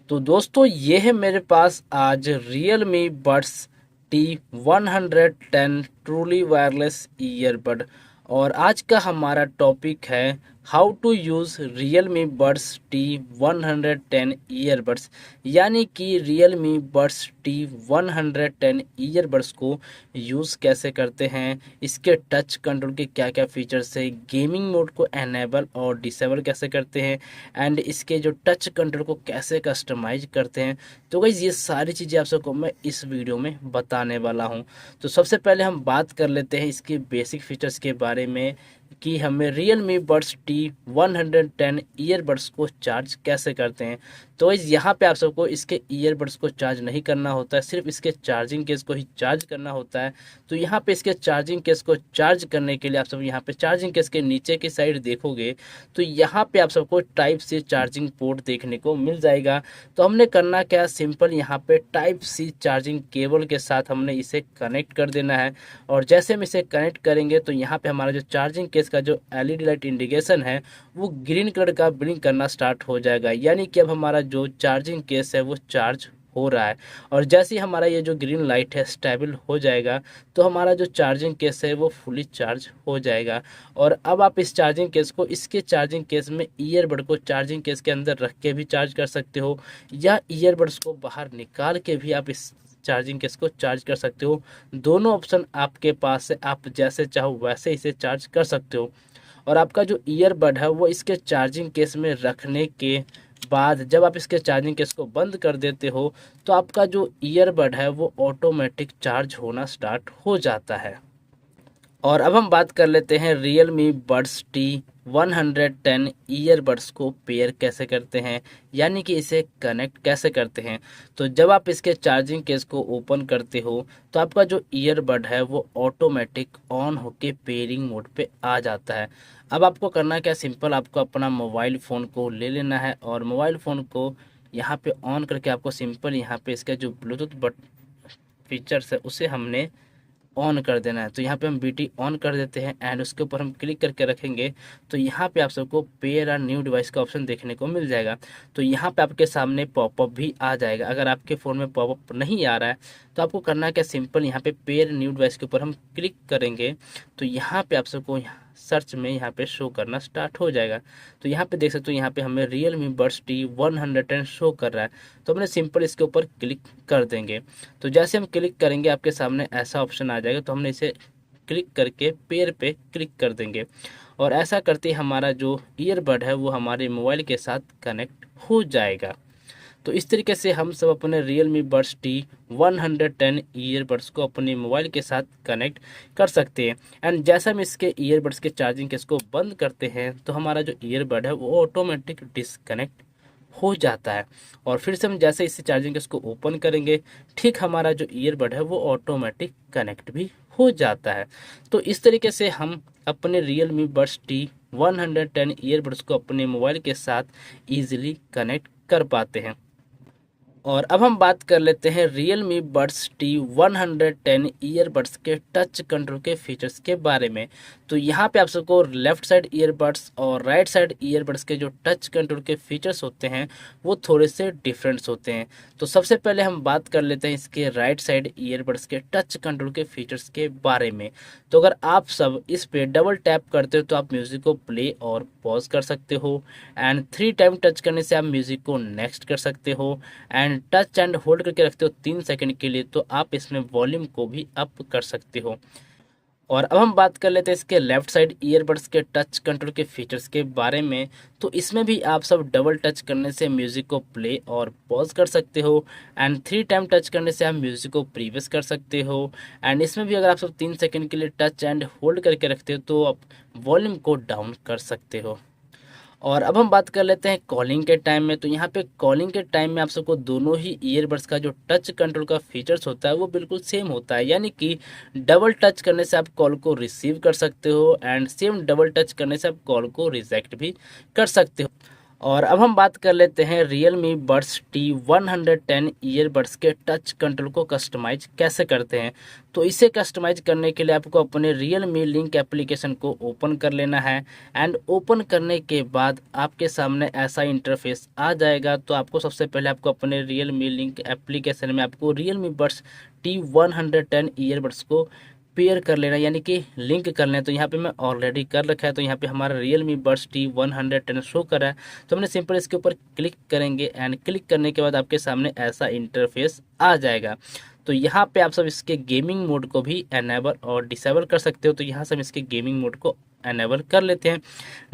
तो दोस्तों ये है मेरे पास आज Realme Buds T110 truly wireless earbud. और आज का हमारा टॉपिक है how to use Realme Buds T110 earbuds. यानी कि Realme Buds T110 ईयरबड्स को यूज़ कैसे करते हैं, इसके टच कंट्रोल के क्या क्या फीचर्स है, गेमिंग मोड को एनेबल और डिसेबल कैसे करते हैं, एंड इसके जो टच कंट्रोल को कैसे कस्टमाइज करते हैं। तो गाइस ये सारी चीज़ें आप सबको मैं इस वीडियो में बताने वाला हूं। तो सबसे पहले हम बात कर लेते हैं इसके बेसिक फीचर्स के बारे में कि हमें Realme Buds T110 ईयरबड्स को चार्ज कैसे करते हैं। तो इस यहाँ पे आप सबको इसके ईयरबड्स को चार्ज नहीं करना होता है, सिर्फ इसके चार्जिंग केस को ही चार्ज करना होता है। तो यहाँ पे इसके चार्जिंग केस को चार्ज करने के लिए आप सब यहाँ पे चार्जिंग केस के नीचे की साइड देखोगे तो यहाँ पे आप सबको टाइप सी चार्जिंग पोर्ट देखने को मिल जाएगा। तो हमने करना क्या, सिंपल यहाँ पे टाइप सी चार्जिंग केबल के साथ हमने इसे कनेक्ट कर देना है। और जैसे हम इसे कनेक्ट करेंगे तो यहाँ पे हमारा जो चार्जिंग केस का जो एलईडी लाइट इंडिकेशन है वो ग्रीन कलर का ब्लिंक करना स्टार्ट हो जाएगा, यानी कि अब हमारा जो चार्जिंग केस है वो चार्ज हो रहा है। और जैसे ही हमारा ये जो ग्रीन लाइट है स्टेबल हो जाएगा तो हमारा जो चार्जिंग केस है वो फुली चार्ज हो जाएगा। और अब आप इस चार्जिंग केस को इसके चार्जिंग केस में ईयरबड को चार्जिंग केस के अंदर रख के भी चार्ज कर सकते हो, या ईयरबड्स को बाहर निकाल के भी आप इस चार्जिंग केस को चार्ज कर सकते हो। दोनों ऑप्शन आपके पास है, आप जैसे चाहो वैसे इसे चार्ज कर सकते हो। और आपका जो ईयरबड है वो इसके चार्जिंग केस में रखने के बाद जब आप इसके चार्जिंग केस को बंद कर देते हो तो आपका जो ईयरबड है वो ऑटोमेटिक चार्ज होना स्टार्ट हो जाता है। और अब हम बात कर लेते हैं Realme Buds T110 ईयरबड्स को पेयर कैसे करते हैं, यानी कि इसे कनेक्ट कैसे करते हैं। तो जब आप इसके चार्जिंग केस को ओपन करते हो तो आपका जो ईयरबड है वो ऑटोमेटिक ऑन होके पेयरिंग मोड पे आ जाता है। अब आपको करना क्या, सिंपल आपको अपना मोबाइल फ़ोन को ले लेना है और मोबाइल फ़ोन को यहाँ पे ऑन करके आपको सिंपल यहाँ पे इसका जो ब्लूटूथ बट फीचर्स है उसे हमने ऑन कर देना है। तो यहाँ पे हम बीटी ऑन कर देते हैं एंड उसके ऊपर हम क्लिक करके रखेंगे तो यहाँ पे आप सबको पेयर और न्यू डिवाइस का ऑप्शन देखने को मिल जाएगा। तो यहाँ पे आपके सामने पॉपअप भी आ जाएगा। अगर आपके फ़ोन में पॉपअप नहीं आ रहा है तो आपको करना है क्या, सिंपल यहाँ पे पेयर न्यू डिवाइस के ऊपर हम क्लिक करेंगे तो यहाँ पे आप सबको सर्च में यहाँ पे शो करना स्टार्ट हो जाएगा। तो यहाँ पे देख सकते हो यहाँ पे हमें Realme Buds T110 शो कर रहा है। तो हमने सिंपल इसके ऊपर क्लिक कर देंगे। तो जैसे हम क्लिक करेंगे आपके सामने ऐसा ऑप्शन आ जाएगा, तो हमने इसे क्लिक करके पेयर पे क्लिक कर देंगे। और ऐसा करते ही हमारा जो ईयरबड है वो हमारे मोबाइल के साथ कनेक्ट हो जाएगा। तो इस तरीके से हम सब अपने Realme Buds T110 ईयरबड्स को अपने मोबाइल के साथ कनेक्ट कर सकते हैं। एंड जैसा हम इसके ईयरबड्स के चार्जिंग केस को बंद करते हैं तो हमारा जो ईयरबड है वो ऑटोमेटिक डिसकनेक्ट हो जाता है। और फिर से हम जैसे इसे चार्जिंग केस को ओपन करेंगे ठीक हमारा जो ईयरबड है वो ऑटोमेटिक कनेक्ट भी हो जाता है। तो इस तरीके से हम अपने Realme Buds T110 ईयरबड्स को अपने मोबाइल के साथ ईजिली कनेक्ट कर पाते हैं। और अब हम बात कर लेते हैं Realme Buds T110 ईयरबड्स के टच कंट्रोल के फीचर्स के बारे में। तो यहाँ पे आप सबको लेफ्ट साइड ईयरबड्स और राइट साइड ईयरबड्स के जो टच कंट्रोल के फीचर्स होते हैं वो थोड़े से डिफरेंट्स होते हैं। तो सबसे पहले हम बात कर लेते हैं इसके राइट साइड ईयरबड्स के टच कंट्रोल के फीचर्स के बारे में। तो अगर आप सब इस पे डबल टैप करते हो तो आप म्यूज़िक को प्ले और पॉज कर सकते हो। एंड 3 टाइम टच करने से आप म्यूज़िक को नेक्स्ट कर सकते हो। एंड टच एंड होल्ड करके रखते हो 3 सेकंड के लिए तो आप इसमें वॉल्यूम को भी अप कर सकते हो। और अब हम बात कर लेते हैं इसके लेफ्ट साइड ईयरबड्स के टच कंट्रोल के फीचर्स के बारे में। तो इसमें भी आप सब डबल टच करने से म्यूज़िक को प्ले और पॉज कर सकते हो। एंड 3 टाइम टच करने से आप म्यूज़िक को प्रीवियस कर सकते हो। एंड इसमें भी अगर आप सब 3 सेकंड के लिए टच एंड होल्ड करके रखते हो तो आप वॉल्यूम को डाउन कर सकते हो। और अब हम बात कर लेते हैं कॉलिंग के टाइम में। तो यहाँ पे कॉलिंग के टाइम में आप सबको दोनों ही ईयरबड्स का जो टच कंट्रोल का फीचर्स होता है वो बिल्कुल सेम होता है, यानी कि डबल टच करने से आप कॉल को रिसीव कर सकते हो एंड सेम डबल टच करने से आप कॉल को रिजेक्ट भी कर सकते हो। और अब हम बात कर लेते हैं Realme Buds T110 ईयरबड्स के टच कंट्रोल को कस्टमाइज कैसे करते हैं। तो इसे कस्टमाइज करने के लिए आपको अपने Realme लिंक एप्लीकेशन को ओपन कर लेना है एंड ओपन करने के बाद आपके सामने ऐसा इंटरफेस आ जाएगा। तो आपको सबसे पहले आपको अपने Realme लिंक एप्लीकेशन में आपको Realme Buds T110 ईयरबड्स को पेयर कर लेना, यानी कि लिंक कर लें। तो यहाँ पे मैं ऑलरेडी कर रखा है, तो यहाँ पे हमारा Realme Buds T110 शो कर रहा है। तो हमने सिंपल इसके ऊपर क्लिक करेंगे एंड क्लिक करने के बाद आपके सामने ऐसा इंटरफेस आ जाएगा। तो यहाँ पे आप सब इसके गेमिंग मोड को भी एनेबल और डिसेबल कर सकते हो। तो यहाँ से हम इसके गेमिंग मोड को एनेबल कर लेते हैं।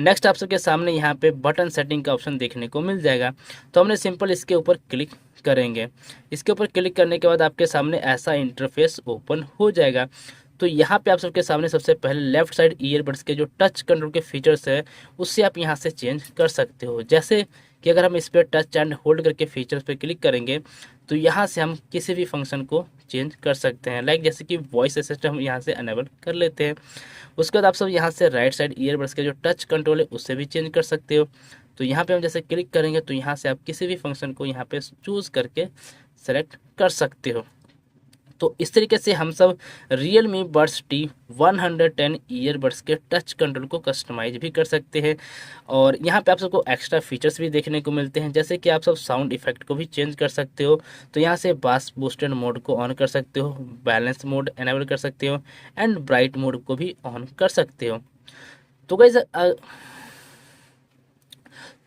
नेक्स्ट आप सबके सामने यहाँ पे बटन सेटिंग का ऑप्शन देखने को मिल जाएगा। तो हमने सिंपल इसके ऊपर क्लिक करेंगे। इसके ऊपर क्लिक करने के बाद आपके सामने ऐसा इंटरफेस ओपन हो जाएगा। तो यहाँ पे आप सबके सामने सबसे पहले लेफ्ट साइड ईयरबड्स के जो टच कंट्रोल के फीचर्स है उससे आप यहाँ से चेंज कर सकते हो। जैसे कि अगर हम इस पर टच एंड होल्ड करके फीचर्स पे क्लिक करेंगे तो यहाँ से हम किसी भी फंक्शन को चेंज कर सकते हैं। लाइक जैसे कि वॉइस असिस्टेंट हम यहाँ से अनेबल कर लेते हैं। उसके बाद आप सब यहाँ से राइट साइड ईयरबड्स के जो टच कंट्रोल है उससे भी चेंज कर सकते हो। तो यहाँ पे हम जैसे क्लिक करेंगे तो यहाँ से आप किसी भी फंक्शन को यहाँ पे चूज़ करके सेलेक्ट कर सकते हो। तो इस तरीके से हम सब Realme Buds T110 ईयरबड्स के टच कंट्रोल को कस्टमाइज भी कर सकते हैं। और यहाँ पे आप सबको एक्स्ट्रा फीचर्स भी देखने को मिलते हैं, जैसे कि आप सब साउंड इफेक्ट को भी चेंज कर सकते हो। तो यहाँ से बास बूस्टेड मोड को ऑन कर सकते हो, बैलेंस मोड एनेबल कर सकते हो एंड ब्राइट मोड को भी ऑन कर सकते हो। तो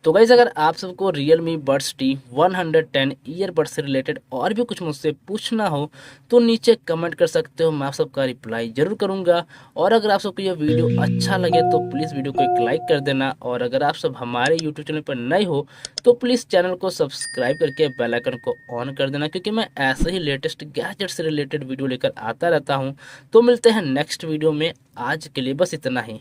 गाइस अगर आप सबको Realme Buds T110 ईयरबड्स से रिलेटेड और भी कुछ मुझसे पूछना हो तो नीचे कमेंट कर सकते हो, मैं आप सबका रिप्लाई जरूर करूंगा। और अगर आप सबको यह वीडियो अच्छा लगे तो प्लीज़ वीडियो को एक लाइक कर देना। और अगर आप सब हमारे यूट्यूब चैनल पर नए हो तो प्लीज़ चैनल को सब्सक्राइब करके बेल आइकन को ऑन कर देना, क्योंकि मैं ऐसे ही लेटेस्ट गैजेट से रिलेटेड वीडियो लेकर आता रहता हूँ। तो मिलते हैं नेक्स्ट वीडियो में, आज के लिए बस इतना ही।